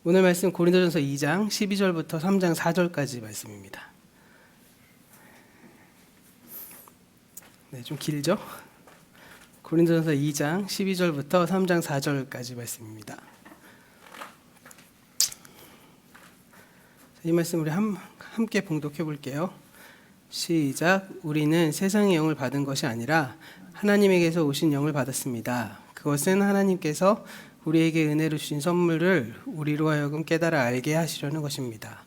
오늘 말씀 고린도전서 2장 12절부터 3장 4절까지 말씀입니다. 네, 좀 길죠? 고린도전서 2장 12절부터 3장 4절까지 말씀입니다. 이 말씀 우리 함께 봉독해 볼게요. 시작. 우리는 세상의 영을 받은 것이 아니라 하나님에게서 오신 영을 받았습니다. 그것은 하나님께서 우리에게 은혜로 주신 선물을 우리로 하여금 깨달아 알게 하시려는 것입니다.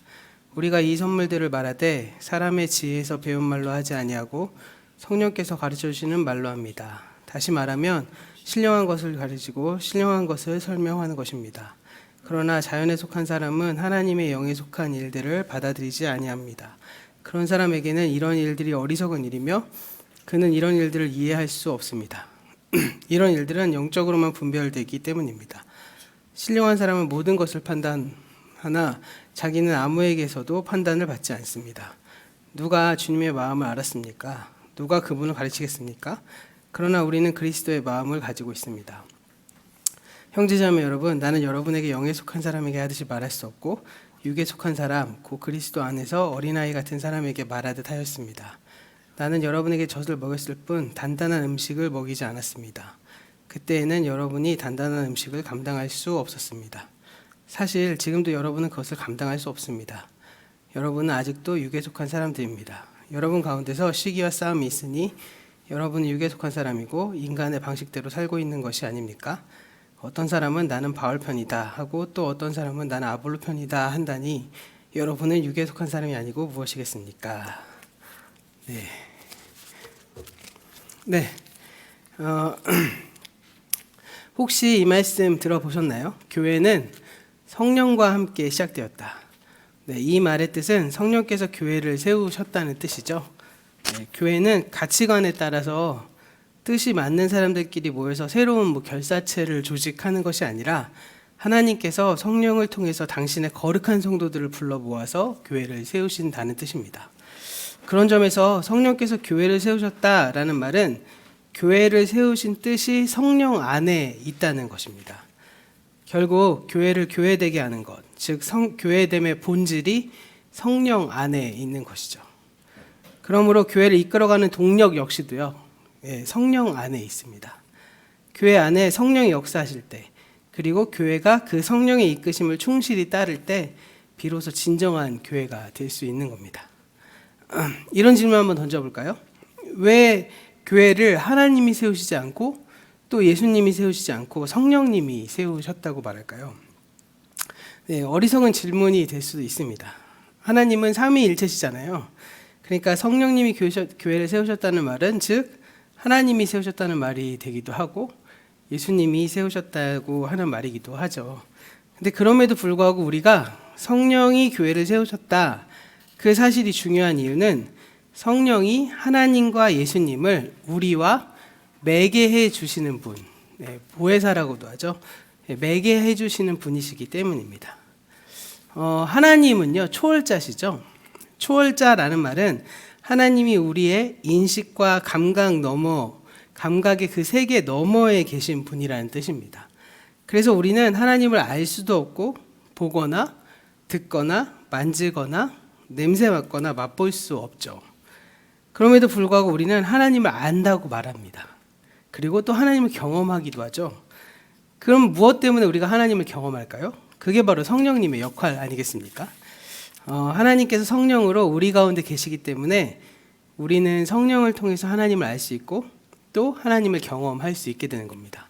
우리가 이 선물들을 말하되 사람의 지혜에서 배운 말로 하지 아니하고 성령께서 가르쳐 주시는 말로 합니다. 다시 말하면 신령한 것을 가르치고 신령한 것을 설명하는 것입니다. 그러나 자연에 속한 사람은 하나님의 영에 속한 일들을 받아들이지 아니합니다. 그런 사람에게는 이런 일들이 어리석은 일이며 그는 이런 일들을 이해할 수 없습니다. 이런 일들은 영적으로만 분별되기 때문입니다. 신령한 사람은 모든 것을 판단하나 자기는 아무에게서도 판단을 받지 않습니다. 누가 주님의 마음을 알았습니까? 누가 그분을 가르치겠습니까? 그러나 우리는 그리스도의 마음을 가지고 있습니다. 형제자매 여러분, 나는 여러분에게 영에 속한 사람에게 하듯이 말할 수 없고 육에 속한 사람, 곧 그리스도 안에서 어린아이 같은 사람에게 말하듯 하였습니다. 나는 여러분에게 젖을 먹였을 뿐 단단한 음식을 먹이지 않았습니다. 그때에는 여러분이 단단한 음식을 감당할 수 없었습니다. 사실 지금도 여러분은 그것을 감당할 수 없습니다. 여러분은 아직도 육에 속한 사람들입니다. 여러분 가운데서 시기와 싸움이 있으니 여러분은 육에 속한 사람이고 인간의 방식대로 살고 있는 것이 아닙니까? 어떤 사람은 나는 바울 편이다 하고 또 어떤 사람은 나는 아볼로 편이다 한다니 여러분은 육에 속한 사람이 아니고 무엇이겠습니까? 네. 혹시 이 말씀 들어보셨나요? 교회는 성령과 함께 시작되었다. 네, 이 말의 뜻은 성령께서 교회를 세우셨다는 뜻이죠. 네, 교회는 가치관에 따라서 뜻이 맞는 사람들끼리 모여서 새로운 결사체를 조직하는 것이 아니라 하나님께서 성령을 통해서 당신의 거룩한 성도들을 불러 모아서 교회를 세우신다는 뜻입니다. 그런 점에서 성령께서 교회를 세우셨다라는 말은 교회를 세우신 뜻이 성령 안에 있다는 것입니다. 결국 교회를 교회되게 하는 것, 즉 교회됨의 본질이 성령 안에 있는 것이죠. 그러므로 교회를 이끌어가는 동력 역시도요, 성령 안에 있습니다. 교회 안에 성령이 역사하실 때, 그리고 교회가 그 성령의 이끄심을 충실히 따를 때 비로소 진정한 교회가 될 수 있는 겁니다. 이런 질문 한번 던져볼까요? 왜 교회를 하나님이 세우시지 않고 또 예수님이 세우시지 않고 성령님이 세우셨다고 말할까요? 네, 어리석은 질문이 될 수도 있습니다. 하나님은 삼위일체시잖아요. 그러니까 성령님이 교회를 세우셨다는 말은 즉 하나님이 세우셨다는 말이 되기도 하고 예수님이 세우셨다고 하는 말이기도 하죠. 근데 그럼에도 불구하고 우리가 성령이 교회를 세우셨다, 그 사실이 중요한 이유는 성령이 하나님과 예수님을 우리와 매개해 주시는 분, 보혜사라고도 하죠. 매개해 주시는 분이시기 때문입니다. 하나님은요, 초월자시죠. 초월자라는 말은 하나님이 우리의 인식과 감각의 그 세계 너머에 계신 분이라는 뜻입니다. 그래서 우리는 하나님을 알 수도 없고 보거나 듣거나 만지거나 냄새 맡거나 맛볼 수 없죠. 그럼에도 불구하고 우리는 하나님을 안다고 말합니다. 그리고 또 하나님을 경험하기도 하죠. 그럼 무엇 때문에 우리가 하나님을 경험할까요? 그게 바로 성령님의 역할 아니겠습니까? 하나님께서 성령으로 우리 가운데 계시기 때문에 우리는 성령을 통해서 하나님을 알 수 있고 또 하나님을 경험할 수 있게 되는 겁니다.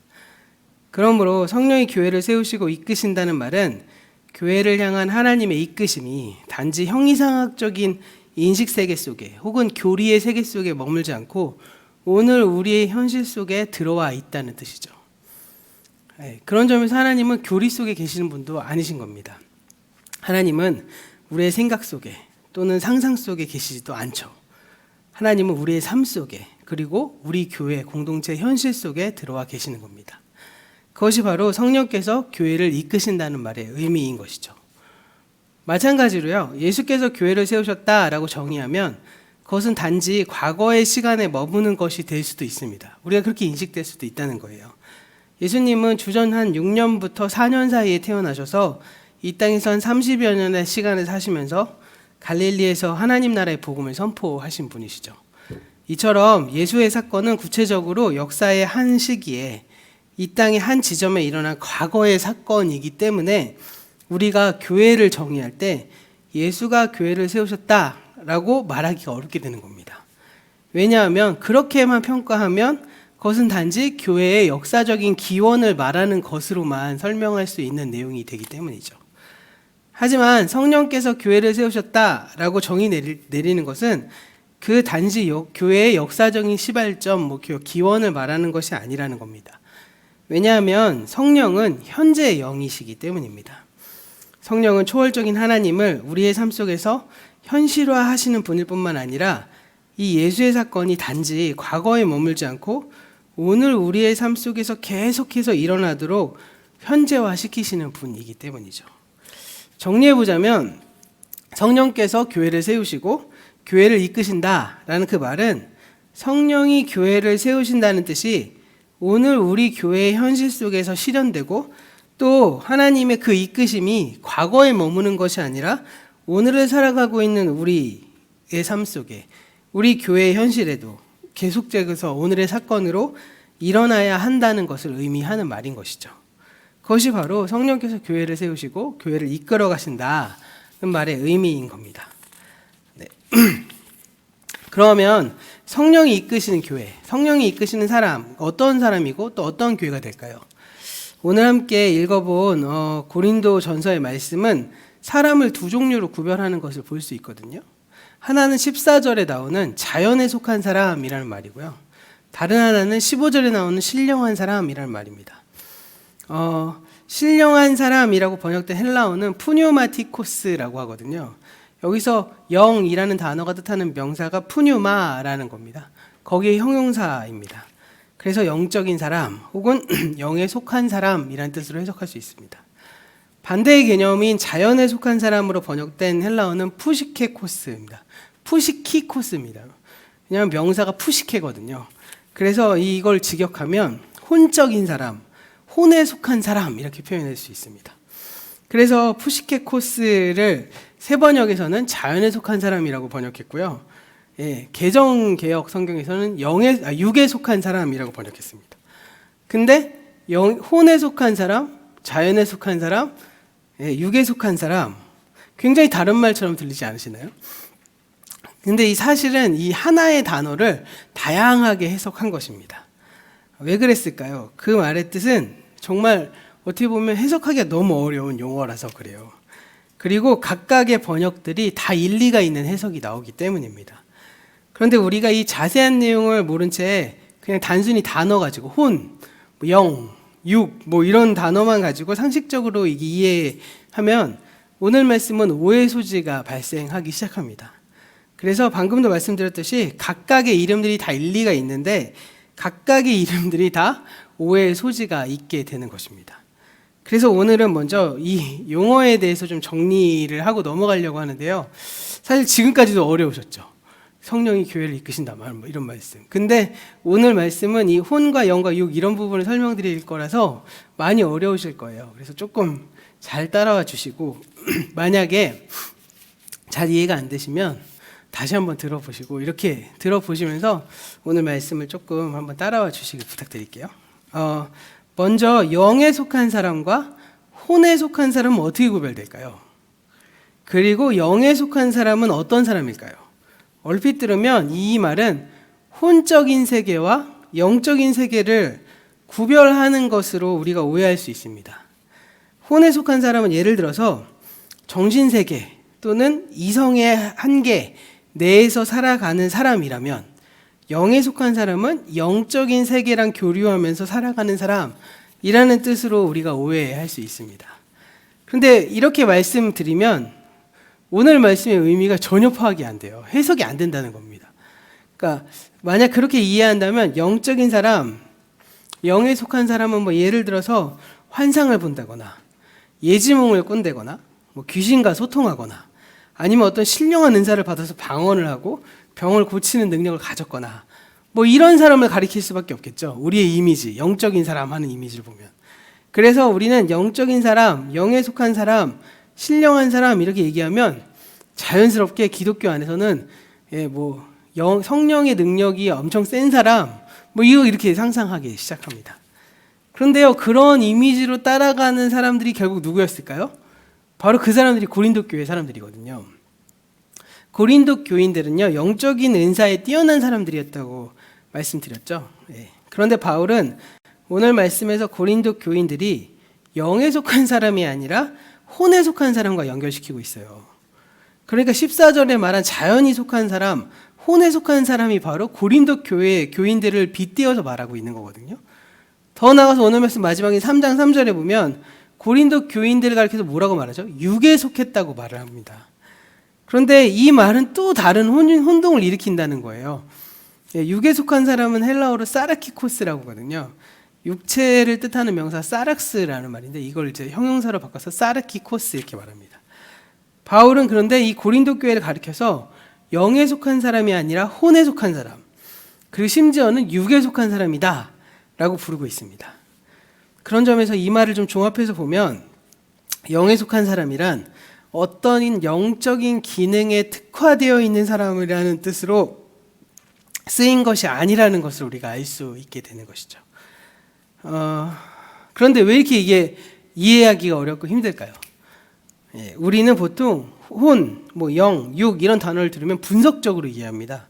그러므로 성령이 교회를 세우시고 이끄신다는 말은 교회를 향한 하나님의 이끄심이 단지 형이상학적인 인식세계 속에 혹은 교리의 세계 속에 머물지 않고 오늘 우리의 현실 속에 들어와 있다는 뜻이죠. 그런 점에서 하나님은 교리 속에 계시는 분도 아니신 겁니다. 하나님은 우리의 생각 속에 또는 상상 속에 계시지도 않죠. 하나님은 우리의 삶 속에 그리고 우리 교회 공동체 현실 속에 들어와 계시는 겁니다. 그것이 바로 성령께서 교회를 이끄신다는 말의 의미인 것이죠. 마찬가지로요, 예수께서 교회를 세우셨다라고 정의하면 그것은 단지 과거의 시간에 머무는 것이 될 수도 있습니다. 우리가 그렇게 인식될 수도 있다는 거예요. 예수님은 주전 한 6년부터 4년 사이에 태어나셔서 이 땅에서 한 30여 년의 시간을 사시면서 갈릴리에서 하나님 나라의 복음을 선포하신 분이시죠. 이처럼 예수의 사건은 구체적으로 역사의 한 시기에 이 땅의 한 지점에 일어난 과거의 사건이기 때문에 우리가 교회를 정의할 때 예수가 교회를 세우셨다라고 말하기가 어렵게 되는 겁니다. 왜냐하면 그렇게만 평가하면 그것은 단지 교회의 역사적인 기원을 말하는 것으로만 설명할 수 있는 내용이 되기 때문이죠. 하지만 성령께서 교회를 세우셨다라고 정의 내리는 것은 그 단지 교회의 역사적인 시발점, 기원을 말하는 것이 아니라는 겁니다. 왜냐하면 성령은 현재의 영이시기 때문입니다. 성령은 초월적인 하나님을 우리의 삶 속에서 현실화하시는 분일 뿐만 아니라 이 예수의 사건이 단지 과거에 머물지 않고 오늘 우리의 삶 속에서 계속해서 일어나도록 현재화시키시는 분이기 때문이죠. 정리해보자면 성령께서 교회를 세우시고 교회를 이끄신다라는 그 말은 성령이 교회를 세우신다는 뜻이 오늘 우리 교회의 현실 속에서 실현되고 또 하나님의 그 이끄심이 과거에 머무는 것이 아니라 오늘을 살아가고 있는 우리의 삶 속에 우리 교회의 현실에도 계속돼서 오늘의 사건으로 일어나야 한다는 것을 의미하는 말인 것이죠. 그것이 바로 성령께서 교회를 세우시고 교회를 이끌어 가신다는 말의 의미인 겁니다. 네. 그러면 성령이 이끄시는 교회, 성령이 이끄시는 사람, 어떤 사람이고 또 어떤 교회가 될까요? 오늘 함께 읽어본 고린도 전서의 말씀은 사람을 두 종류로 구별하는 것을 볼 수 있거든요. 하나는 14절에 나오는 자연에 속한 사람이라는 말이고요. 다른 하나는 15절에 나오는 신령한 사람이라는 말입니다. 신령한 사람이라고 번역된 헬라어는 푸뉴마티코스라고 하거든요. 여기서 영이라는 단어가 뜻하는 명사가 푸뉴마라는 겁니다. 거기에 형용사입니다. 그래서 영적인 사람 혹은 영에 속한 사람이라는 뜻으로 해석할 수 있습니다. 반대의 개념인 자연에 속한 사람으로 번역된 헬라어는 푸시케코스입니다. 푸시키코스입니다. 왜냐하면 명사가 푸시케거든요. 그래서 이걸 직역하면 혼적인 사람, 혼에 속한 사람 이렇게 표현할 수 있습니다. 그래서 푸시케코스를 새 번역에서는 자연에 속한 사람이라고 번역했고요. 개정개혁 성경에서는 육에 속한 사람이라고 번역했습니다. 근데 혼에 속한 사람, 자연에 속한 사람, 육에 속한 사람 굉장히 다른 말처럼 들리지 않으시나요? 근데 이 사실은 이 하나의 단어를 다양하게 해석한 것입니다. 왜 그랬을까요? 그 말의 뜻은 정말 어떻게 보면 해석하기가 너무 어려운 용어라서 그래요. 그리고 각각의 번역들이 다 일리가 있는 해석이 나오기 때문입니다. 그런데 우리가 이 자세한 내용을 모른 채 그냥 단순히 단어 가지고 혼, 영, 육 이런 단어만 가지고 상식적으로 이해하면 오늘 말씀은 오해 소지가 발생하기 시작합니다. 그래서 방금도 말씀드렸듯이 각각의 이름들이 다 일리가 있는데 각각의 이름들이 다 오해의 소지가 있게 되는 것입니다. 그래서 오늘은 먼저 이 용어에 대해서 좀 정리를 하고 넘어가려고 하는데요. 사실 지금까지도 어려우셨죠. 성령이 교회를 이끄신다 이런 말씀. 근데 오늘 말씀은 이 혼과 영과 육 이런 부분을 설명드릴 거라서 많이 어려우실 거예요. 그래서 조금 잘 따라와 주시고 만약에 잘 이해가 안 되시면 다시 한번 들어보시고 이렇게 들어보시면서 오늘 말씀을 조금 한번 따라와 주시길 부탁드릴게요. 먼저 영에 속한 사람과 혼에 속한 사람은 어떻게 구별될까요? 그리고 영에 속한 사람은 어떤 사람일까요? 얼핏 들으면 이 말은 혼적인 세계와 영적인 세계를 구별하는 것으로 우리가 오해할 수 있습니다. 혼에 속한 사람은 예를 들어서 정신세계 또는 이성의 한계 내에서 살아가는 사람이라면 영에 속한 사람은 영적인 세계랑 교류하면서 살아가는 사람이라는 뜻으로 우리가 오해할 수 있습니다. 그런데 이렇게 말씀드리면 오늘 말씀의 의미가 전혀 파악이 안 돼요. 해석이 안 된다는 겁니다. 그러니까 만약 그렇게 이해한다면 영적인 사람, 영에 속한 사람은 예를 들어서 환상을 본다거나 예지몽을 꾼다거나 귀신과 소통하거나 아니면 어떤 신령한 은사를 받아서 방언을 하고 병을 고치는 능력을 가졌거나 이런 사람을 가리킬 수밖에 없겠죠. 우리의 이미지, 영적인 사람 하는 이미지를 보면. 그래서 우리는 영적인 사람, 영에 속한 사람, 신령한 사람 이렇게 얘기하면 자연스럽게 기독교 안에서는 성령의 능력이 엄청 센 사람 이거 이렇게 상상하기 시작합니다. 그런데요, 그런 이미지로 따라가는 사람들이 결국 누구였을까요? 바로 그 사람들이 고린도 교회 사람들이거든요. 고린도 교인들은요, 영적인 은사에 뛰어난 사람들이었다고 말씀드렸죠. 그런데 바울은 오늘 말씀에서 고린도 교인들이 영에 속한 사람이 아니라 혼에 속한 사람과 연결시키고 있어요. 그러니까 14절에 말한 자연이 속한 사람, 혼에 속한 사람이 바로 고린도 교회 교인들을 빗대어서 말하고 있는 거거든요. 더 나아가서 오늘 말씀 마지막에 3장 3절에 보면 고린도 교인들을 가리켜서 뭐라고 말하죠? 육에 속했다고 말을 합니다. 그런데 이 말은 또 다른 혼동을 일으킨다는 거예요. 육에 속한 사람은 헬라어로 사르키코스라고 하거든요. 육체를 뜻하는 명사 사락스라는 말인데 이걸 이제 형용사로 바꿔서 사르키코스 이렇게 말합니다. 바울은 그런데 이 고린도 교회를 가리켜서 영에 속한 사람이 아니라 혼에 속한 사람, 그리고 심지어는 육에 속한 사람이다 라고 부르고 있습니다. 그런 점에서 이 말을 좀 종합해서 보면 영에 속한 사람이란 어떤 영적인 기능에 특화되어 있는 사람이라는 뜻으로 쓰인 것이 아니라는 것을 우리가 알 수 있게 되는 것이죠. 그런데 왜 이렇게 이게 이해하기가 어렵고 힘들까요? 우리는 보통 혼, 영, 육 이런 단어를 들으면 분석적으로 이해합니다.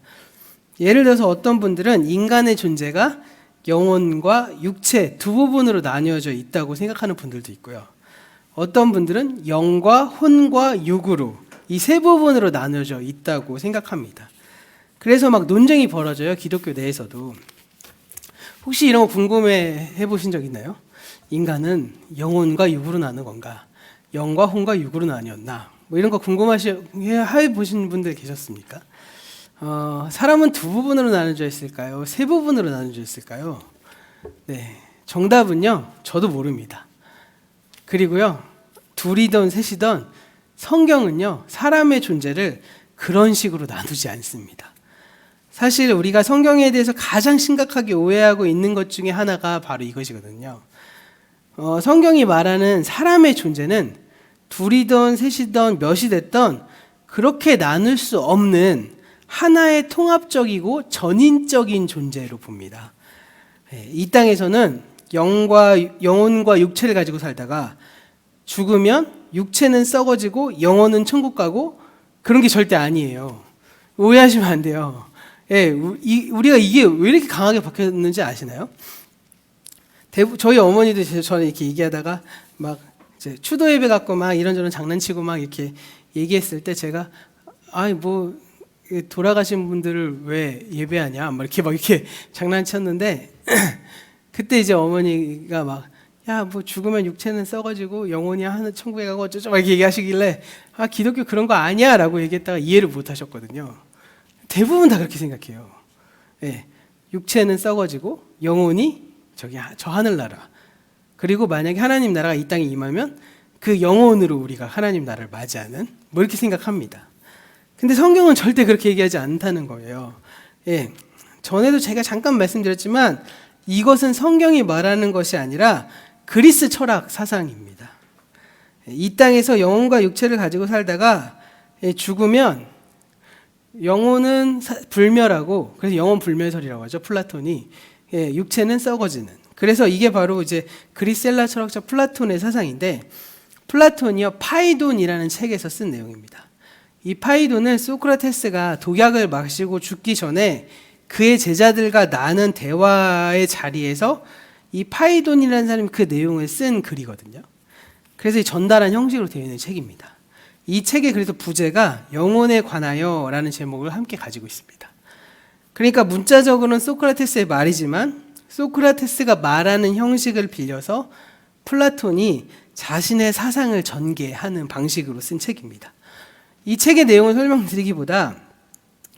예를 들어서 어떤 분들은 인간의 존재가 영혼과 육체 두 부분으로 나뉘어져 있다고 생각하는 분들도 있고요. 어떤 분들은 영과 혼과 육으로 이 세 부분으로 나뉘어져 있다고 생각합니다. 그래서 막 논쟁이 벌어져요. 기독교 내에서도. 혹시 이런 거 궁금해 보신 적 있나요? 인간은 영혼과 육으로 나눈 건가? 영과 혼과 육으로 나뉘었나? 이런 거 궁금해 보신 분들 계셨습니까? 사람은 두 부분으로 나눠져 있을까요? 세 부분으로 나눠져 있을까요? 네, 정답은요, 저도 모릅니다. 그리고요, 둘이든 셋이든 성경은요, 사람의 존재를 그런 식으로 나누지 않습니다. 사실 우리가 성경에 대해서 가장 심각하게 오해하고 있는 것 중에 하나가 바로 이것이거든요. 성경이 말하는 사람의 존재는 둘이든 셋이든 몇이 됐든 그렇게 나눌 수 없는 하나의 통합적이고 전인적인 존재로 봅니다. 이 땅에서는 영혼과 육체를 가지고 살다가 죽으면 육체는 썩어지고 영혼은 천국 가고 그런 게 절대 아니에요. 오해하시면 안 돼요. 우리가 이게 왜 이렇게 강하게 박혔는지 아시나요? 저희 어머니도 저는 이렇게 얘기하다가 막 이제 추도 예배 갖고 막 이런저런 장난치고 막 이렇게 얘기했을 때 제가 돌아가신 분들을 왜 예배하냐 막 이렇게 장난쳤는데 그때 이제 어머니가 죽으면 육체는 썩어지고 영혼이 하늘 천국에 가고 어쩌고 막 이렇게 얘기하시길래 기독교 그런 거 아니야 라고 얘기했다가 이해를 못 하셨거든요. 대부분 다 그렇게 생각해요. 육체는 썩어지고 영혼이 저 하늘나라, 그리고 만약에 하나님 나라가 이 땅에 임하면 그 영혼으로 우리가 하나님 나라를 맞이하는 이렇게 생각합니다. 근데 성경은 절대 그렇게 얘기하지 않다는 거예요. 전에도 제가 잠깐 말씀드렸지만 이것은 성경이 말하는 것이 아니라 그리스 철학 사상입니다. 이 땅에서 영혼과 육체를 가지고 살다가 죽으면 영혼은 불멸하고, 그래서 영혼 불멸설이라고 하죠. 플라톤이. 육체는 썩어지는. 그래서 이게 바로 이제 그리스 헬라 철학자 플라톤의 사상인데, 플라톤이요 파이돈이라는 책에서 쓴 내용입니다. 이 파이돈은 소크라테스가 독약을 마시고 죽기 전에 그의 제자들과 나눈 대화의 자리에서 이 파이돈이라는 사람이 그 내용을 쓴 글이거든요. 그래서 전달한 형식으로 되어 있는 책입니다. 이 책의 그래서 부제가 영혼에 관하여 라는 제목을 함께 가지고 있습니다. 그러니까 문자적으로는 소크라테스의 말이지만 소크라테스가 말하는 형식을 빌려서 플라톤이 자신의 사상을 전개하는 방식으로 쓴 책입니다. 이 책의 내용을 설명드리기보다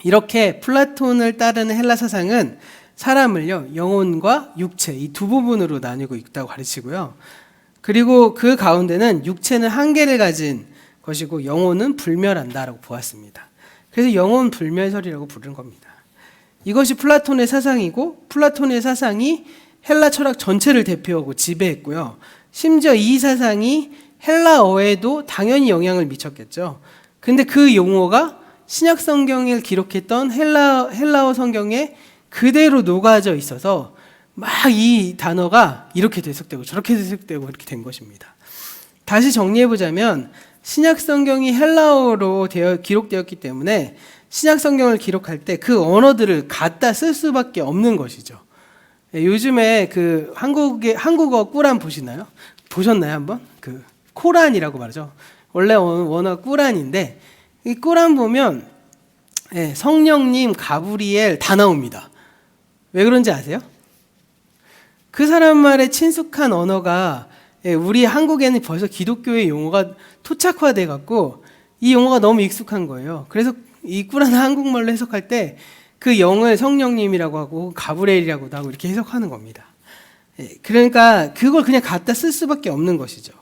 이렇게 플라톤을 따르는 헬라 사상은 사람을요 영혼과 육체 이 두 부분으로 나뉘고 있다고 가르치고요. 그리고 그 가운데는 육체는 한계를 가진 것이고 영혼은 불멸한다라고 보았습니다. 그래서 영혼 불멸설이라고 부르는 겁니다. 이것이 플라톤의 사상이고 플라톤의 사상이 헬라 철학 전체를 대표하고 지배했고요. 심지어 이 사상이 헬라어에도 당연히 영향을 미쳤겠죠. 근데 그 용어가 신약 성경을 기록했던 헬라어 성경에 그대로 녹아져 있어서 막 이 단어가 이렇게 해석되고 저렇게 해석되고 이렇게 된 것입니다. 다시 정리해 보자면 신약 성경이 헬라어로 기록되었기 때문에 신약 성경을 기록할 때 그 언어들을 갖다 쓸 수밖에 없는 것이죠. 요즘에 그 한국어 꾸란 보시나요? 보셨나요 한번? 그 코란이라고 말하죠. 원래 원어 꾸란인데 이 꾸란 보면 성령님, 가브리엘 다 나옵니다. 왜 그런지 아세요? 그 사람 말에 친숙한 언어가 우리 한국에는 벌써 기독교의 용어가 토착화돼 갖고 이 용어가 너무 익숙한 거예요. 그래서 이 꾸란을 한국말로 해석할 때 그 영을 성령님이라고 하고 가브리엘이라고도 하고 이렇게 해석하는 겁니다. 그러니까 그걸 그냥 갖다 쓸 수밖에 없는 것이죠.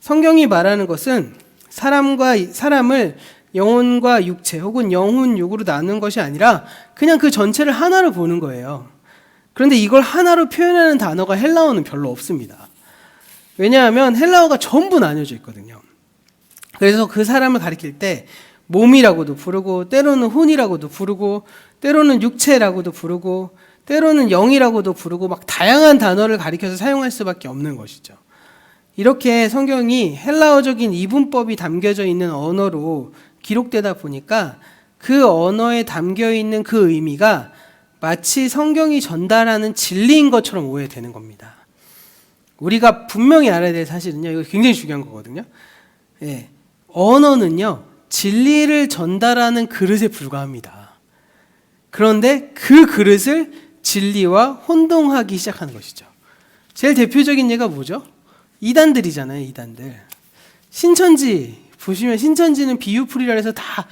성경이 말하는 것은 사람을 영혼과 육체 혹은 영혼 육으로 나누는 것이 아니라 그냥 그 전체를 하나로 보는 거예요. 그런데 이걸 하나로 표현하는 단어가 헬라어는 별로 없습니다. 왜냐하면 헬라어가 전부 나뉘어져 있거든요. 그래서 그 사람을 가리킬 때 몸이라고도 부르고 때로는 혼이라고도 부르고 때로는 육체라고도 부르고 때로는 영이라고도 부르고 막 다양한 단어를 가리켜서 사용할 수밖에 없는 것이죠. 이렇게 성경이 헬라어적인 이분법이 담겨져 있는 언어로 기록되다 보니까 그 언어에 담겨 있는 그 의미가 마치 성경이 전달하는 진리인 것처럼 오해되는 겁니다. 우리가 분명히 알아야 될 사실은요, 이거 굉장히 중요한 거거든요. 언어는요, 진리를 전달하는 그릇에 불과합니다. 그런데 그 그릇을 진리와 혼동하기 시작하는 것이죠. 제일 대표적인 예가 뭐죠? 이단들이잖아요, 이단들. 신천지 보시면 신천지는 비유풀이라 해서 다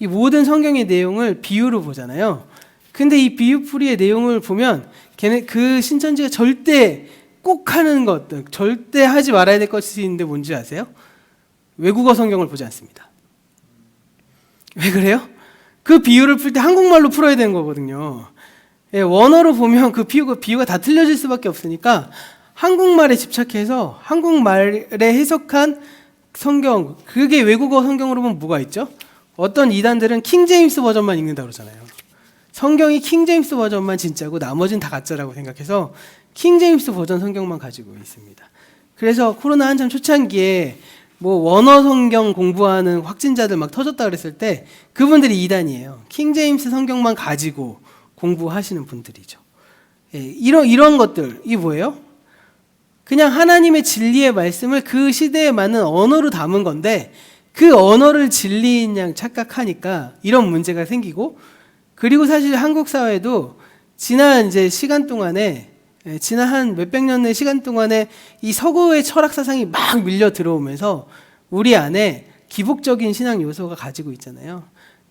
이 모든 성경의 내용을 비유로 보잖아요. 근데 이 비유풀이의 내용을 보면 그 신천지가 절대 꼭 하는 것, 절대 하지 말아야 될 것이 있는데 뭔지 아세요? 외국어 성경을 보지 않습니다. 왜 그래요? 그 비유를 풀 때 한국말로 풀어야 되는 거거든요. 원어로 보면 그 비유가 다 틀려질 수밖에 없으니까 한국말에 집착해서 한국말에 해석한 성경, 그게 외국어 성경으로 보면 뭐가 있죠? 어떤 이단들은 킹제임스 버전만 읽는다고 그러잖아요. 성경이 킹제임스 버전만 진짜고 나머지는 다 가짜라고 생각해서 킹제임스 버전 성경만 가지고 있습니다. 그래서 코로나 한참 초창기에 뭐 원어 성경 공부하는 확진자들 막 터졌다 그랬을 때 그분들이 이단이에요. 킹제임스 성경만 가지고 공부하시는 분들이죠. 이런 것들, 이게 뭐예요? 그냥 하나님의 진리의 말씀을 그 시대에 맞는 언어로 담은 건데 그 언어를 진리인 양 착각하니까 이런 문제가 생기고, 그리고 사실 한국 사회도 지난 이제 시간 동안에 지난 한 몇백 년의 시간 동안에 이 서구의 철학 사상이 막 밀려 들어오면서 우리 안에 기복적인 신앙 요소가 가지고 있잖아요.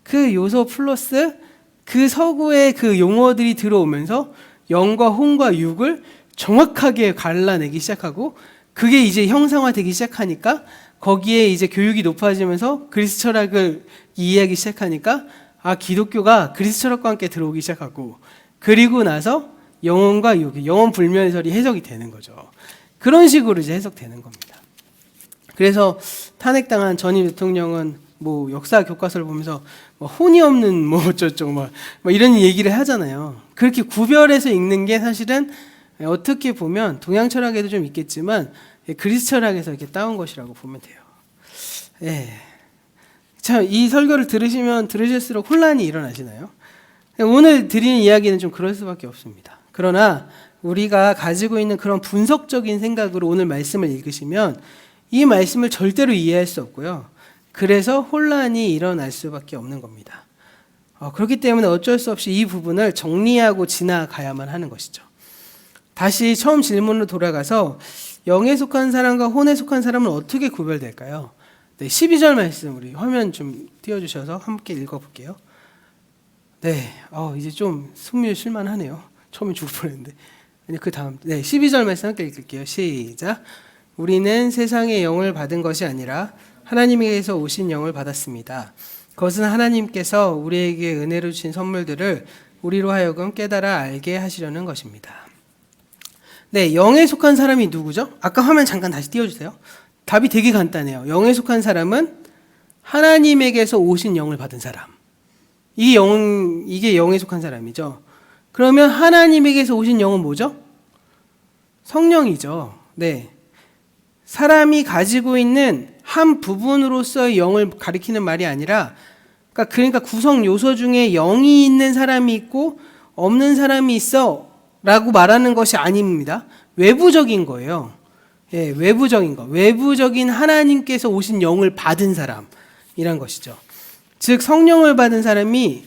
그 요소 플러스 그 서구의 그 용어들이 들어오면서 영과 혼과 육을 정확하게 갈라내기 시작하고, 그게 이제 형상화되기 시작하니까 거기에 이제 교육이 높아지면서 그리스 철학을 이해하기 시작하니까 기독교가 그리스 철학과 함께 들어오기 시작하고, 그리고 나서 영혼과 육이 영혼 불면설이 해석이 되는 거죠. 그런 식으로 이제 해석되는 겁니다. 그래서 탄핵당한 전임 대통령은 뭐 역사 교과서를 보면서 뭐 혼이 없는 뭐 어쩌고 막 이런 얘기를 하잖아요. 그렇게 구별해서 읽는 게 사실은 어떻게 보면 동양 철학에도 좀 있겠지만 그리스 철학에서 이렇게 따온 것이라고 보면 돼요. 자, 이 설교를 들으시면 들으실수록 혼란이 일어나시나요? 오늘 드리는 이야기는 좀 그럴 수밖에 없습니다. 그러나 우리가 가지고 있는 그런 분석적인 생각으로 오늘 말씀을 읽으시면 이 말씀을 절대로 이해할 수 없고요. 그래서 혼란이 일어날 수밖에 없는 겁니다. 그렇기 때문에 어쩔 수 없이 이 부분을 정리하고 지나가야만 하는 것이죠. 다시 처음 질문으로 돌아가서 영에 속한 사람과 혼에 속한 사람은 어떻게 구별될까요? 12절 말씀 우리 화면 좀 띄워주셔서 함께 읽어볼게요. 이제 좀 숨이 쉴만하네요. 처음에 죽을 뻔했는데. 그 다음 12절 말씀 함께 읽을게요. 시작. 우리는 세상의 영을 받은 것이 아니라 하나님에게서 오신 영을 받았습니다. 그것은 하나님께서 우리에게 은혜로 주신 선물들을 우리로 하여금 깨달아 알게 하시려는 것입니다. 네, 영에 속한 사람이 누구죠? 아까 화면 잠깐 다시 띄워주세요. 답이 되게 간단해요. 영에 속한 사람은 하나님에게서 오신 영을 받은 사람. 이게 영에 속한 사람이죠. 그러면 하나님에게서 오신 영은 뭐죠? 성령이죠. 네. 사람이 가지고 있는 한 부분으로서의 영을 가리키는 말이 아니라, 그러니까 구성 요소 중에 영이 있는 사람이 있고 없는 사람이 있어 라고 말하는 것이 아닙니다. 외부적인 거예요. 예, 외부적인 거. 외부적인 하나님께서 오신 영을 받은 사람이란 것이죠. 즉 성령을 받은 사람이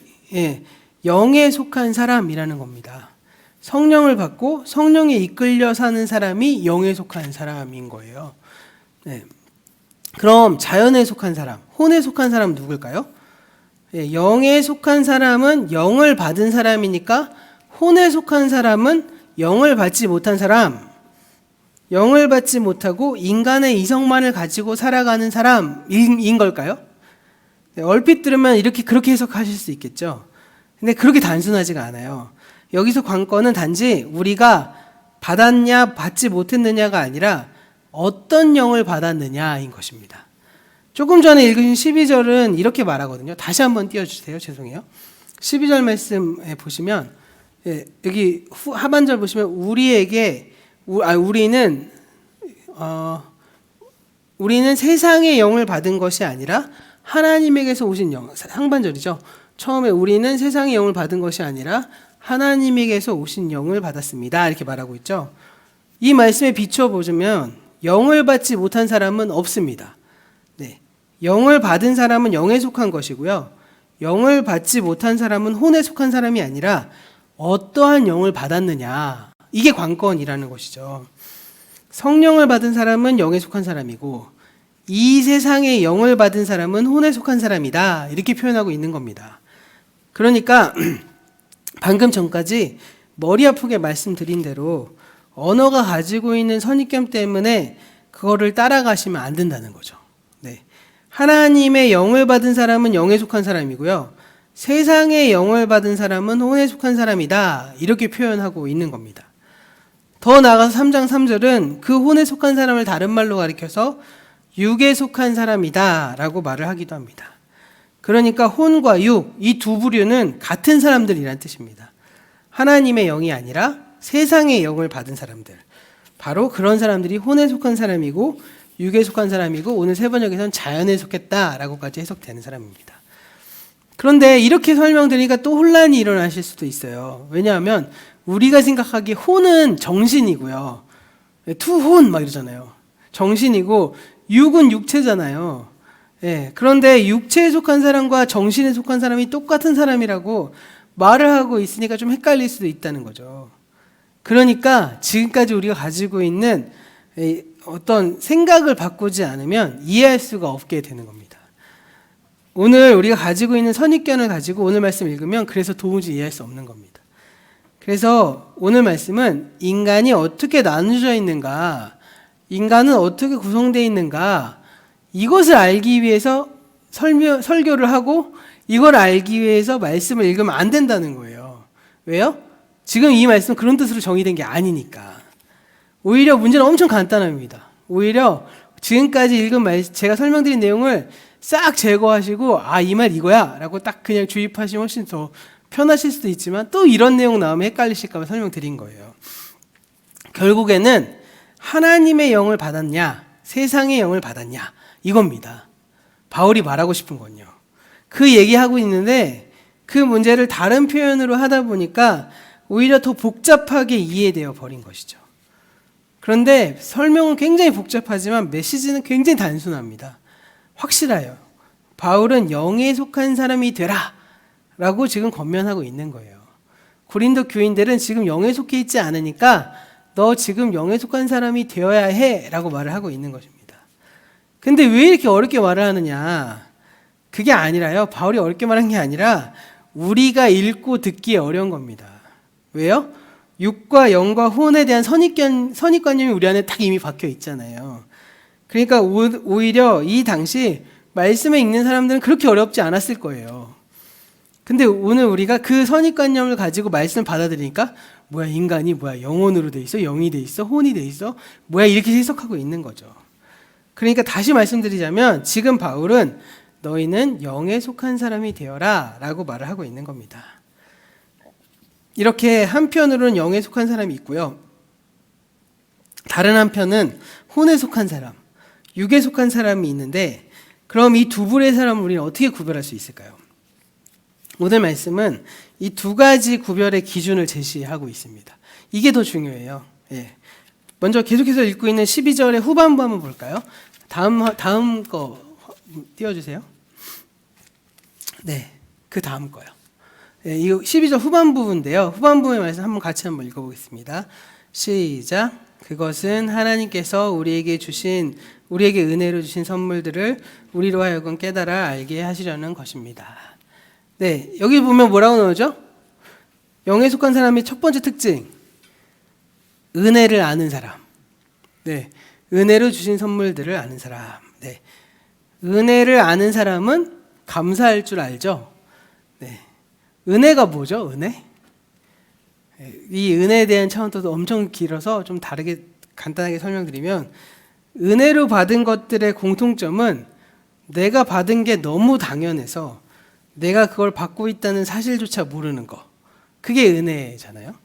영에 속한 사람이라는 겁니다. 성령을 받고 성령에 이끌려 사는 사람이 영에 속한 사람인 거예요. 네. 그럼 자연에 속한 사람, 혼에 속한 사람은 누굴까요? 영에 속한 사람은 영을 받은 사람이니까 혼에 속한 사람은 영을 받지 못한 사람, 영을 받지 못하고 인간의 이성만을 가지고 살아가는 사람인 걸까요? 얼핏 들으면 그렇게 해석하실 수 있겠죠. 근데 그렇게 단순하지가 않아요. 여기서 관건은 단지 우리가 받았냐 받지 못했느냐가 아니라 어떤 영을 받았느냐인 것입니다. 조금 전에 읽으신 12절은 이렇게 말하거든요. 다시 한번 띄워주세요. 죄송해요. 12절 말씀에 보시면 여기 하반절 보시면 우리는 세상의 영을 받은 것이 아니라 하나님에게서 오신 영. 상반절이죠. 처음에 우리는 세상의 영을 받은 것이 아니라 하나님에게서 오신 영을 받았습니다. 이렇게 말하고 있죠. 이 말씀에 비춰보시면 영을 받지 못한 사람은 없습니다. 네. 영을 받은 사람은 영에 속한 것이고요. 영을 받지 못한 사람은 혼에 속한 사람이 아니라 어떠한 영을 받았느냐. 이게 관건이라는 것이죠. 성령을 받은 사람은 영에 속한 사람이고 이 세상의 영을 받은 사람은 혼에 속한 사람이다. 이렇게 표현하고 있는 겁니다. 그러니까 방금 전까지 머리 아프게 말씀드린 대로 언어가 가지고 있는 선입견 때문에 그거를 따라가시면 안 된다는 거죠. 네. 하나님의 영을 받은 사람은 영에 속한 사람이고요. 세상의 영을 받은 사람은 혼에 속한 사람이다. 이렇게 표현하고 있는 겁니다. 더 나아가서 3장 3절은 그 혼에 속한 사람을 다른 말로 가리켜서 육에 속한 사람이다 라고 말을 하기도 합니다. 그러니까 혼과 육, 이 두 부류는 같은 사람들이란 뜻입니다. 하나님의 영이 아니라 세상의 영을 받은 사람들. 바로 그런 사람들이 혼에 속한 사람이고 육에 속한 사람이고 오늘 세 번역에서는 자연에 속했다라고까지 해석되는 사람입니다. 그런데 이렇게 설명드리니까 또 혼란이 일어나실 수도 있어요. 왜냐하면 우리가 생각하기에 혼은 정신이고요. 투혼 막 이러잖아요. 정신이고 육은 육체잖아요. 그런데 육체에 속한 사람과 정신에 속한 사람이 똑같은 사람이라고 말을 하고 있으니까 좀 헷갈릴 수도 있다는 거죠. 그러니까 지금까지 우리가 가지고 있는 어떤 생각을 바꾸지 않으면 이해할 수가 없게 되는 겁니다. 오늘 우리가 가지고 있는 선입견을 가지고 오늘 말씀 읽으면 그래서 도무지 이해할 수 없는 겁니다. 그래서 오늘 말씀은 인간이 어떻게 나누어져 있는가, 인간은 어떻게 구성되어 있는가, 이것을 알기 위해서 설교를 하고 이걸 알기 위해서 말씀을 읽으면 안 된다는 거예요. 왜요? 지금 이 말씀은 그런 뜻으로 정의된 게 아니니까. 오히려 문제는 엄청 간단합니다. 오히려 지금까지 읽은 제가 설명드린 내용을 싹 제거하시고 이 말 이거야 라고 딱 그냥 주입하시면 훨씬 더 편하실 수도 있지만 또 이런 내용 나오면 헷갈리실까 봐 설명드린 거예요. 결국에는 하나님의 영을 받았냐 세상의 영을 받았냐 이겁니다. 바울이 말하고 싶은 건요. 그 얘기하고 있는데 그 문제를 다른 표현으로 하다 보니까 오히려 더 복잡하게 이해되어 버린 것이죠. 그런데 설명은 굉장히 복잡하지만 메시지는 굉장히 단순합니다. 확실해요. 바울은 영에 속한 사람이 되라 라고 지금 권면하고 있는 거예요. 고린도 교인들은 지금 영에 속해 있지 않으니까 너 지금 영에 속한 사람이 되어야 해 라고 말을 하고 있는 것입니다. 근데 왜 이렇게 어렵게 말을 하느냐? 그게 아니라요. 바울이 어렵게 말한 게 아니라 우리가 읽고 듣기에 어려운 겁니다. 왜요? 육과 영과 혼에 대한 선입관념이 우리 안에 딱 이미 박혀 있잖아요. 그러니까 오히려 이 당시 말씀을 읽는 사람들은 그렇게 어렵지 않았을 거예요. 근데 오늘 우리가 그 선입관념을 가지고 말씀을 받아들이니까 뭐야 인간이 뭐야 영혼으로 돼 있어? 영이 돼 있어? 혼이 돼 있어? 뭐야 이렇게 해석하고 있는 거죠. 그러니까 다시 말씀드리자면 지금 바울은 너희는 영에 속한 사람이 되어라 라고 말을 하고 있는 겁니다. 이렇게 한편으로는 영에 속한 사람이 있고요. 다른 한편은 혼에 속한 사람, 육에 속한 사람이 있는데 그럼 이 두 부류의 사람을 우리는 어떻게 구별할 수 있을까요? 오늘 말씀은 이 두 가지 구별의 기준을 제시하고 있습니다. 이게 더 중요해요. 예. 먼저 계속해서 읽고 있는 12절의 후반부 한번 볼까요? 다음 거 띄워주세요. 네, 그 다음 거요. 예, 이 12절 후반부인데요. 후반부의 말씀 같이 한번 읽어보겠습니다. 시작. 그것은 하나님께서 우리에게 은혜로 주신 선물들을 우리로 하여금 깨달아 알게 하시려는 것입니다. 네, 여기 보면 뭐라고 나오죠? 영에 속한 사람의 첫 번째 특징, 은혜를 아는 사람. 네, 은혜로 주신 선물들을 아는 사람. 네, 은혜를 아는 사람은 감사할 줄 알죠. 네, 은혜가 뭐죠? 은혜? 이 은혜에 대한 차원도 엄청 길어서 좀 다르게 간단하게 설명드리면, 은혜로 받은 것들의 공통점은 내가 받은 게 너무 당연해서 내가 그걸 받고 있다는 사실조차 모르는 거. 그게 은혜잖아요.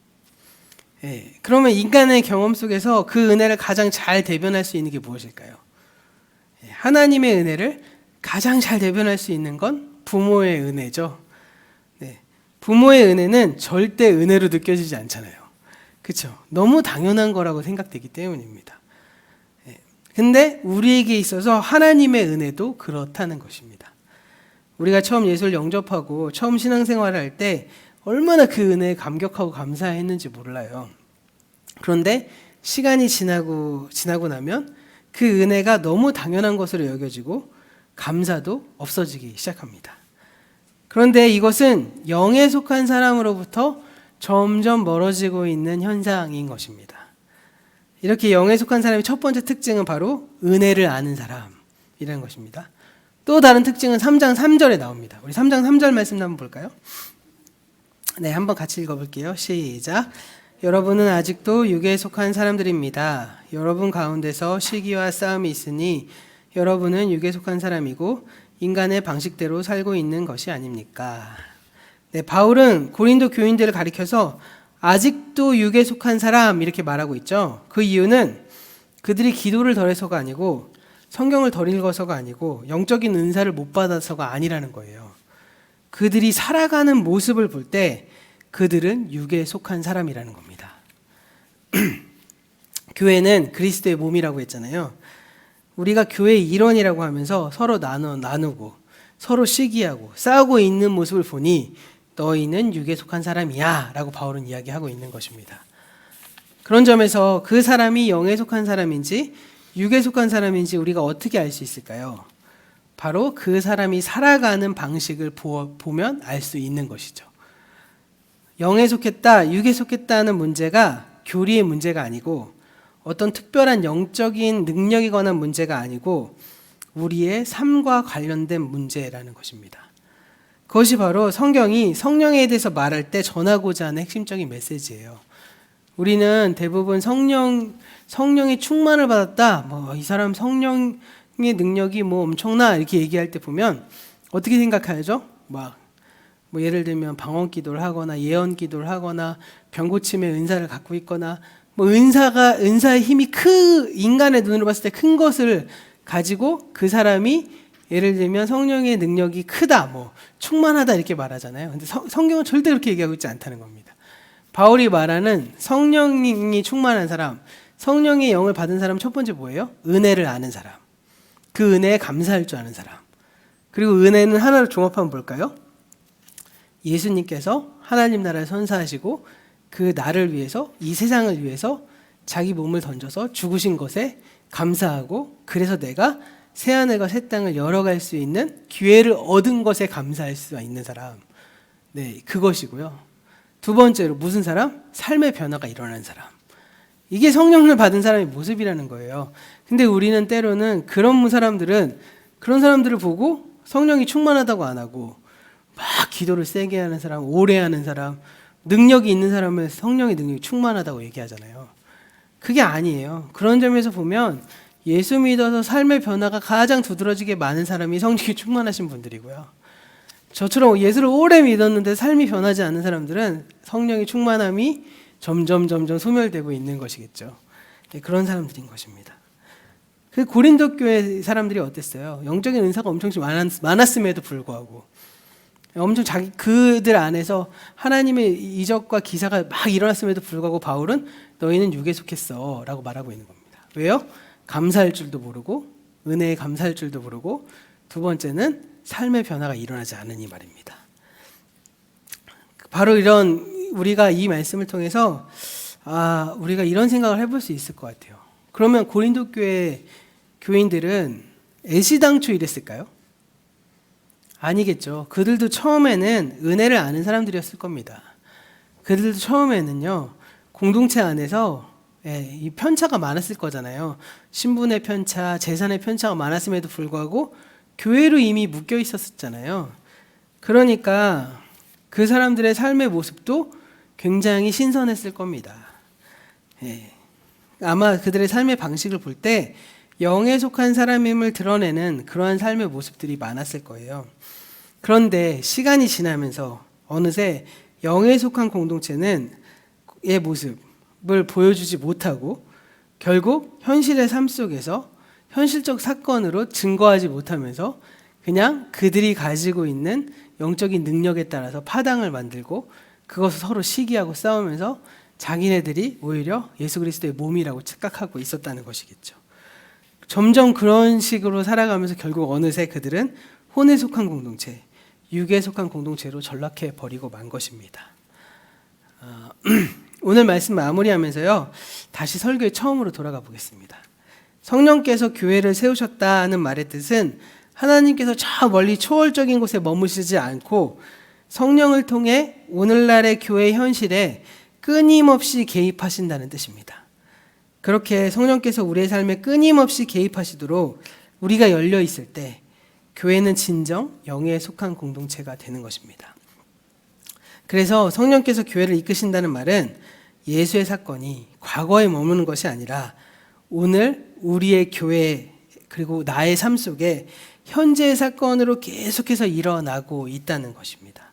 예, 그러면 인간의 경험 속에서 그 은혜를 가장 잘 대변할 수 있는 게 무엇일까요? 예, 하나님의 은혜를 가장 잘 대변할 수 있는 건 부모의 은혜죠. 네, 부모의 은혜는 절대 은혜로 느껴지지 않잖아요. 그렇죠? 너무 당연한 거라고 생각되기 때문입니다. 근데 우리에게 있어서 하나님의 은혜도 그렇다는 것입니다. 우리가 처음 예수를 영접하고 처음 신앙생활을 할 때 얼마나 그 은혜에 감격하고 감사했는지 몰라요. 그런데 시간이 지나고 나면 그 은혜가 너무 당연한 것으로 여겨지고 감사도 없어지기 시작합니다. 그런데 이것은 영에 속한 사람으로부터 점점 멀어지고 있는 현상인 것입니다. 이렇게 영에 속한 사람의 첫 번째 특징은 바로 은혜를 아는 사람이라는 것입니다. 또 다른 특징은 3장 3절에 나옵니다. 우리 3장 3절 말씀 한번 볼까요? 네, 한번 같이 읽어볼게요. 시작. 여러분은 아직도 육에 속한 사람들입니다. 여러분 가운데서 시기와 싸움이 있으니 여러분은 육에 속한 사람이고 인간의 방식대로 살고 있는 것이 아닙니까? 네, 바울은 고린도 교인들을 가리켜서 아직도 육에 속한 사람 이렇게 말하고 있죠. 그 이유는 그들이 기도를 덜 해서가 아니고 성경을 덜 읽어서가 아니고 영적인 은사를 못 받아서가 아니라는 거예요. 그들이 살아가는 모습을 볼 때 그들은 육에 속한 사람이라는 겁니다. 교회는 그리스도의 몸이라고 했잖아요. 우리가 교회의 일원이라고 하면서 서로 나누고 서로 시기하고 싸우고 있는 모습을 보니 너희는 육에 속한 사람이야 라고 바울은 이야기하고 있는 것입니다. 그런 점에서 그 사람이 영에 속한 사람인지 육에 속한 사람인지 우리가 어떻게 알 수 있을까요? 바로 그 사람이 살아가는 방식을 보면 알 수 있는 것이죠. 영에 속했다, 육에 속했다는 문제가 교리의 문제가 아니고 어떤 특별한 영적인 능력에 관한 문제가 아니고 우리의 삶과 관련된 문제라는 것입니다. 그것이 바로 성경이 성령에 대해서 말할 때 전하고자 하는 핵심적인 메시지예요. 우리는 대부분 성령의 충만을 받았다, 이 사람 성령의 능력이 엄청나 이렇게 얘기할 때 보면 어떻게 생각하죠? 예를 들면 방언 기도를 하거나 예언 기도를 하거나 병 고침의 은사를 갖고 있거나 은사의 힘이 인간의 눈으로 봤을 때 큰 것을 가지고 그 사람이 예를 들면 성령의 능력이 크다, 충만하다 이렇게 말하잖아요. 근데 성경은 절대 그렇게 얘기하고 있지 않다는 겁니다. 바울이 말하는 성령이 충만한 사람, 성령의 영을 받은 사람 첫 번째 뭐예요? 은혜를 아는 사람. 그 은혜에 감사할 줄 아는 사람. 그리고 은혜는 하나로 종합하면 뭘까요? 예수님께서 하나님 나라를 선사하시고 그 나를 위해서, 이 세상을 위해서 자기 몸을 던져서 죽으신 것에 감사하고 그래서 내가 새하늘과 새 땅을 열어갈 수 있는 기회를 얻은 것에 감사할 수 있는 사람. 네, 그것이고요. 두 번째로 무슨 사람? 삶의 변화가 일어난 사람. 이게 성령을 받은 사람의 모습이라는 거예요. 근데 우리는 때로는 그런 사람들을 보고 성령이 충만하다고 안 하고 막 기도를 세게 하는 사람, 오래 하는 사람, 능력이 있는 사람은 성령의 능력이 충만하다고 얘기하잖아요. 그게 아니에요. 그런 점에서 보면 예수 믿어서 삶의 변화가 가장 두드러지게 많은 사람이 성령이 충만하신 분들이고요. 저처럼 예수를 오래 믿었는데 삶이 변하지 않는 사람들은 성령의 충만함이 점점 소멸되고 있는 것이겠죠. 네, 그런 사람들인 것입니다. 그 고린도 교회 사람들이 어땠어요? 영적인 은사가 엄청 많았음에도 불구하고 엄청 그들 안에서 하나님의 이적과 기사가 막 일어났음에도 불구하고 바울은 너희는 육에 속했어 라고 말하고 있는 겁니다. 왜요? 감사할 줄도 모르고 은혜에 감사할 줄도 모르고 두 번째는 삶의 변화가 일어나지 않으니 말입니다. 바로 이런 우리가 이 말씀을 통해서 우리가 이런 생각을 해볼 수 있을 것 같아요. 그러면 고린도 교회 교인들은 애시당초 이랬을까요? 아니겠죠. 그들도 처음에는 은혜를 아는 사람들이었을 겁니다. 그들도 처음에는요, 공동체 안에서 이 편차가 많았을 거잖아요. 신분의 편차, 재산의 편차가 많았음에도 불구하고 교회로 이미 묶여 있었잖아요. 그러니까 그 사람들의 삶의 모습도 굉장히 신선했을 겁니다. 아마 그들의 삶의 방식을 볼 때 영에 속한 사람임을 드러내는 그러한 삶의 모습들이 많았을 거예요. 그런데 시간이 지나면서 어느새 영에 속한 공동체는 의 모습을 보여주지 못하고 결국 현실의 삶 속에서 현실적 사건으로 증거하지 못하면서 그냥 그들이 가지고 있는 영적인 능력에 따라서 파당을 만들고 그것을 서로 시기하고 싸우면서 자기네들이 오히려 예수 그리스도의 몸이라고 착각하고 있었다는 것이겠죠. 점점 그런 식으로 살아가면서 결국 어느새 그들은 혼에 속한 공동체, 육에 속한 공동체로 전락해 버리고 만 것입니다. 오늘 말씀 마무리하면서요, 다시 설교의 처음으로 돌아가 보겠습니다. 성령께서 교회를 세우셨다는 말의 뜻은 하나님께서 저 멀리 초월적인 곳에 머무시지 않고 성령을 통해 오늘날의 교회 현실에 끊임없이 개입하신다는 뜻입니다. 그렇게 성령께서 우리의 삶에 끊임없이 개입하시도록 우리가 열려 있을 때 교회는 진정 영에 속한 공동체가 되는 것입니다. 그래서 성령께서 교회를 이끄신다는 말은 예수의 사건이 과거에 머무는 것이 아니라 오늘 우리의 교회 그리고 나의 삶 속에 현재의 사건으로 계속해서 일어나고 있다는 것입니다.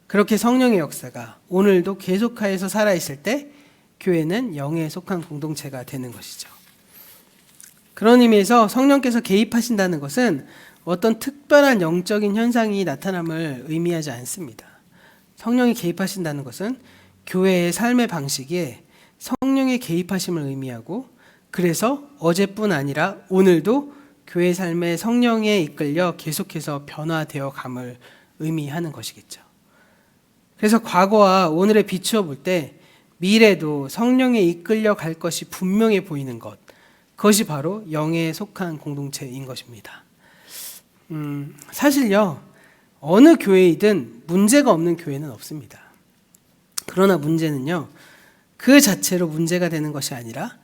그렇게 성령의 역사가 오늘도 계속하여서 살아있을 때 교회는 영에 속한 공동체가 되는 것이죠. 그런 의미에서 성령께서 개입하신다는 것은 어떤 특별한 영적인 현상이 나타남을 의미하지 않습니다. 성령이 개입하신다는 것은 교회의 삶의 방식에 성령의 개입하심을 의미하고 그래서 어제뿐 아니라 오늘도 교회 삶의 성령에 이끌려 계속해서 변화되어 감을 의미하는 것이겠죠. 그래서 과거와 오늘에 비추어 볼 때 미래도 성령에 이끌려 갈 것이 분명해 보이는 것, 그것이 바로 영에 속한 공동체인 것입니다. 사실요, 어느 교회이든 문제가 없는 교회는 없습니다. 그러나 문제는요, 그 자체로 문제가 되는 것이 아니라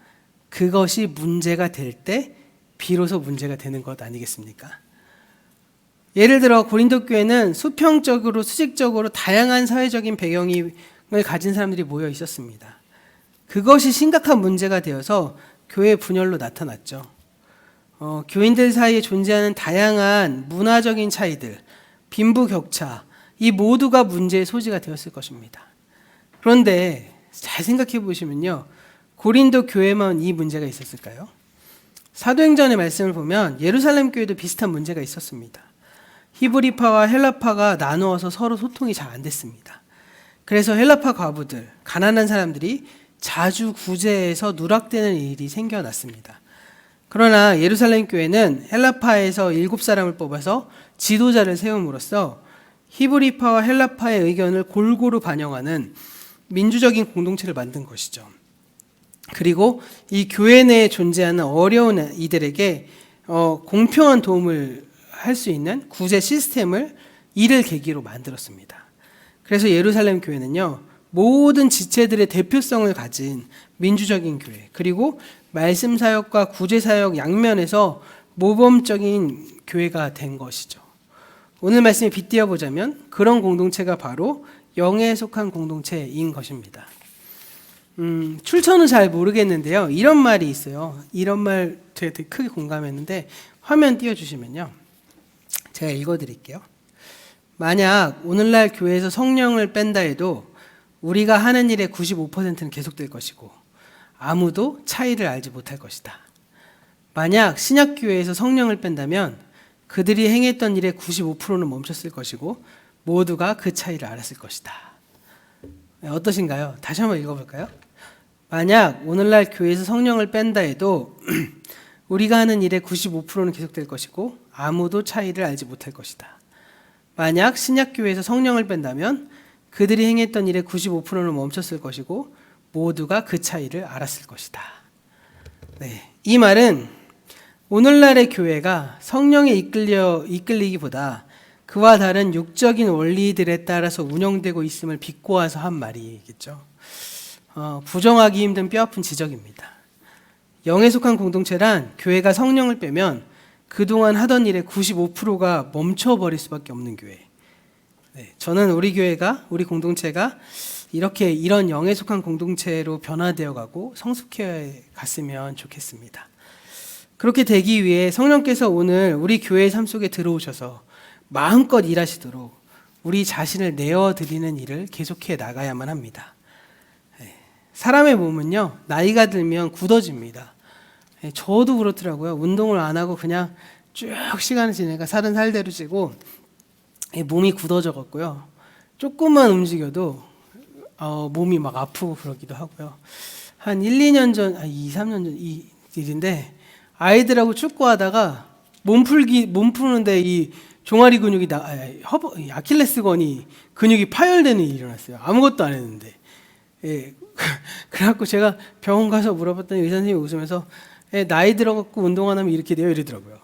그것이 문제가 될 때 비로소 문제가 되는 것 아니겠습니까? 예를 들어 고린도 교회는 수평적으로 수직적으로 다양한 사회적인 배경을 가진 사람들이 모여 있었습니다. 그것이 심각한 문제가 되어서 교회 분열로 나타났죠. 교인들 사이에 존재하는 다양한 문화적인 차이들, 빈부격차, 이 모두가 문제의 소지가 되었을 것입니다. 그런데 잘 생각해 보시면요, 고린도 교회만 이 문제가 있었을까요? 사도행전의 말씀을 보면 예루살렘 교회도 비슷한 문제가 있었습니다. 히브리파와 헬라파가 나누어서 서로 소통이 잘 안 됐습니다. 그래서 헬라파 과부들, 가난한 사람들이 자주 구제해서 누락되는 일이 생겨났습니다. 그러나 예루살렘 교회는 헬라파에서 7사람을 뽑아서 지도자를 세움으로써 히브리파와 헬라파의 의견을 골고루 반영하는 민주적인 공동체를 만든 것이죠. 그리고 이 교회 내에 존재하는 어려운 이들에게 공평한 도움을 할 수 있는 구제 시스템을 이를 계기로 만들었습니다. 그래서 예루살렘 교회는요, 모든 지체들의 대표성을 가진 민주적인 교회, 그리고 말씀 사역과 구제 사역 양면에서 모범적인 교회가 된 것이죠. 오늘 말씀에 빗대어 보자면 그런 공동체가 바로 영에 속한 공동체인 것입니다. 출처는 잘 모르겠는데요. 이런 말이 있어요. 이런 말 제가 되게 크게 공감했는데 화면 띄워주시면요. 제가 읽어드릴게요. 만약 오늘날 교회에서 성령을 뺀다 해도 우리가 하는 일의 95%는 계속될 것이고 아무도 차이를 알지 못할 것이다. 만약 신약교회에서 성령을 뺀다면 그들이 행했던 일의 95%는 멈췄을 것이고 모두가 그 차이를 알았을 것이다. 어떠신가요? 다시 한번 읽어볼까요? 만약 오늘날 교회에서 성령을 뺀다 해도 우리가 하는 일의 95%는 계속될 것이고 아무도 차이를 알지 못할 것이다. 만약 신약교회에서 성령을 뺀다면 그들이 행했던 일의 95%는 멈췄을 것이고 모두가 그 차이를 알았을 것이다. 네, 이 말은 오늘날의 교회가 성령에 이끌리기보다 그와 다른 육적인 원리들에 따라서 운영되고 있음을 비꼬아서 한 말이겠죠. 부정하기 힘든 뼈아픈 지적입니다. 영에 속한 공동체란 교회가 성령을 빼면 그동안 하던 일의 95%가 멈춰버릴 수밖에 없는 교회. 네, 저는 우리 교회가, 우리 공동체가 이런 영에 속한 공동체로 변화되어 가고 성숙해 갔으면 좋겠습니다. 그렇게 되기 위해 성령께서 오늘 우리 교회의 삶 속에 들어오셔서 마음껏 일하시도록 우리 자신을 내어드리는 일을 계속해 나가야만 합니다. 사람의 몸은요, 나이가 들면 굳어집니다. 저도 그렇더라고요. 운동을 안 하고 그냥 쭉 시간을 지내니까 살은 살대로 찌고 몸이 굳어져갔고요. 조금만 움직여도 몸이 막 아프고 그러기도 하고요. 한 1, 2년 전, 2, 3년 전 이 일인데 아이들하고 축구하다가 몸 푸는데 이 종아리 근육이 아킬레스건이 근육이 파열되는 일이 일어났어요. 아무것도 안 했는데. 예. 그래갖고 제가 병원 가서 물어봤더니 의사 선생님이 웃으면서 나이 들어갖고 운동 안 하면 이렇게 돼요 이러더라고요.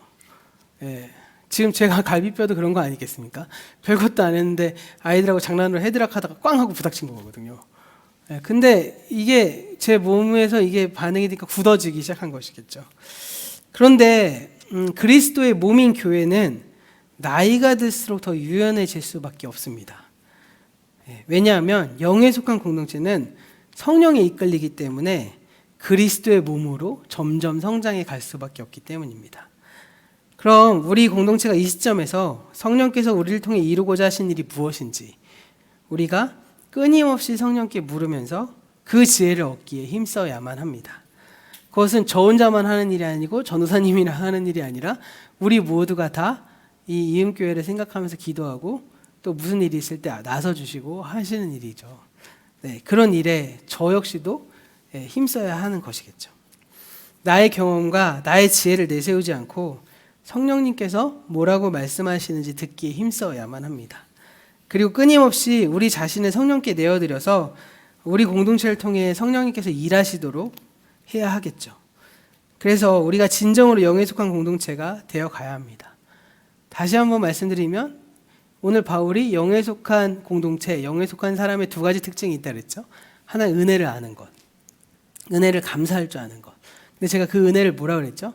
예. 지금 제가 갈비뼈도 그런 거 아니겠습니까? 별것도 안 했는데 아이들하고 장난으로 헤드락 하다가 꽝 하고 부닥친 거거든요. 예. 근데 이게 제 몸에서 이게 반응이 되니까 굳어지기 시작한 것이겠죠. 그런데 그리스도의 몸인 교회는 나이가 들수록 더 유연해질 수밖에 없습니다. 왜냐하면 영에 속한 공동체는 성령에 이끌리기 때문에 그리스도의 몸으로 점점 성장해 갈 수밖에 없기 때문입니다. 그럼 우리 공동체가 이 시점에서 성령께서 우리를 통해 이루고자 하신 일이 무엇인지 우리가 끊임없이 성령께 물으면서 그 지혜를 얻기에 힘써야만 합니다. 그것은 저 혼자만 하는 일이 아니고 전도사님이랑 하는 일이 아니라 우리 모두가 다 이 이음교회를 생각하면서 기도하고 또 무슨 일이 있을 때 나서주시고 하시는 일이죠. 네, 그런 일에 저 역시도 힘써야 하는 것이겠죠. 나의 경험과 나의 지혜를 내세우지 않고 성령님께서 뭐라고 말씀하시는지 듣기에 힘써야만 합니다. 그리고 끊임없이 우리 자신을 성령께 내어드려서 우리 공동체를 통해 성령님께서 일하시도록 해야 하겠죠. 그래서 우리가 진정으로 영에 속한 공동체가 되어 가야 합니다. 다시 한번 말씀드리면 오늘 바울이 영에 속한 공동체, 영에 속한 사람의 두 가지 특징이 있다 그랬죠. 하나는 은혜를 아는 것, 은혜를 감사할 줄 아는 것. 근데 제가 그 은혜를 뭐라 그랬죠?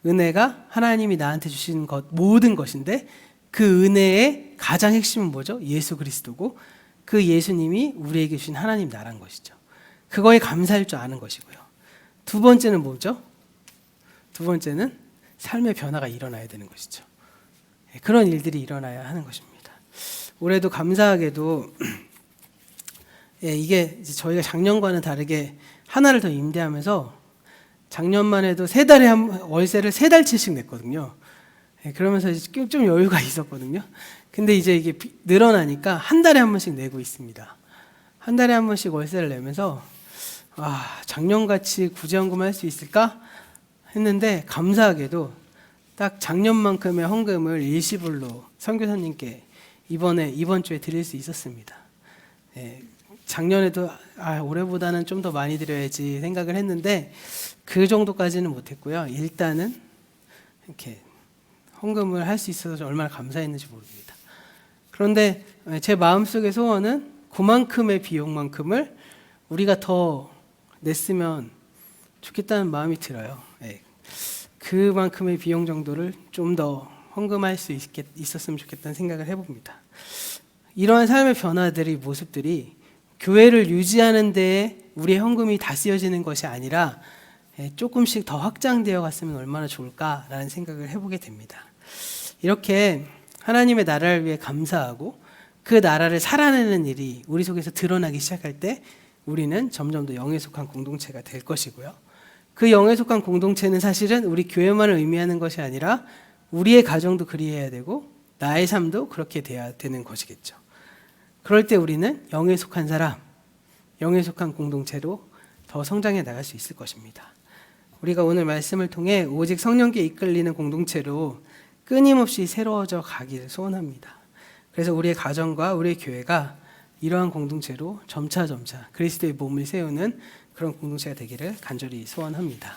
은혜가 하나님이 나한테 주신 것 모든 것인데 그 은혜의 가장 핵심은 뭐죠? 예수 그리스도고 그 예수님이 우리에게 주신 하나님 나라는 것이죠. 그거에 감사할 줄 아는 것이고요. 두 번째는 뭐죠? 두 번째는 삶의 변화가 일어나야 되는 것이죠. 그런 일들이 일어나야 하는 것입니다. 올해도 감사하게도 이게 저희가 작년과는 다르게 하나를 더 임대하면서 작년만 해도 월세를 3달치씩 냈거든요. 그러면서 좀 여유가 있었거든요. 근데 이제 이게 늘어나니까 한 달에 한 번씩 내고 있습니다. 한 달에 한 번씩 월세를 내면서 작년같이 구제헌금을 할 수 있을까 했는데 감사하게도 딱 작년만큼의 헌금을 일시불로 선교사님께 이번 주에 드릴 수 있었습니다. 작년에도 올해보다는 좀 더 많이 드려야지 생각을 했는데 그 정도까지는 못했고요. 일단은 이렇게 헌금을 할 수 있어서 얼마나 감사했는지 모릅니다. 그런데 제 마음속의 소원은 그만큼의 비용만큼을 우리가 더 냈으면 좋겠다는 마음이 들어요. 그만큼의 비용 정도를 좀 더 헌금할 수 있었으면 좋겠다는 생각을 해봅니다. 이러한 삶의 변화들이 모습들이 교회를 유지하는 데에 우리의 헌금이 다 쓰여지는 것이 아니라 조금씩 더 확장되어 갔으면 얼마나 좋을까라는 생각을 해보게 됩니다. 이렇게 하나님의 나라를 위해 감사하고 그 나라를 살아내는 일이 우리 속에서 드러나기 시작할 때 우리는 점점 더 영에 속한 공동체가 될 것이고요. 그 영에 속한 공동체는 사실은 우리 교회만을 의미하는 것이 아니라 우리의 가정도 그리해야 되고 나의 삶도 그렇게 돼야 되는 것이겠죠. 그럴 때 우리는 영에 속한 사람, 영에 속한 공동체로 더 성장해 나갈 수 있을 것입니다. 우리가 오늘 말씀을 통해 오직 성령께 이끌리는 공동체로 끊임없이 새로워져 가기를 소원합니다. 그래서 우리의 가정과 우리의 교회가 이러한 공동체로 점차점차 그리스도의 몸을 세우는 그런 공동체가 되기를 간절히 소원합니다.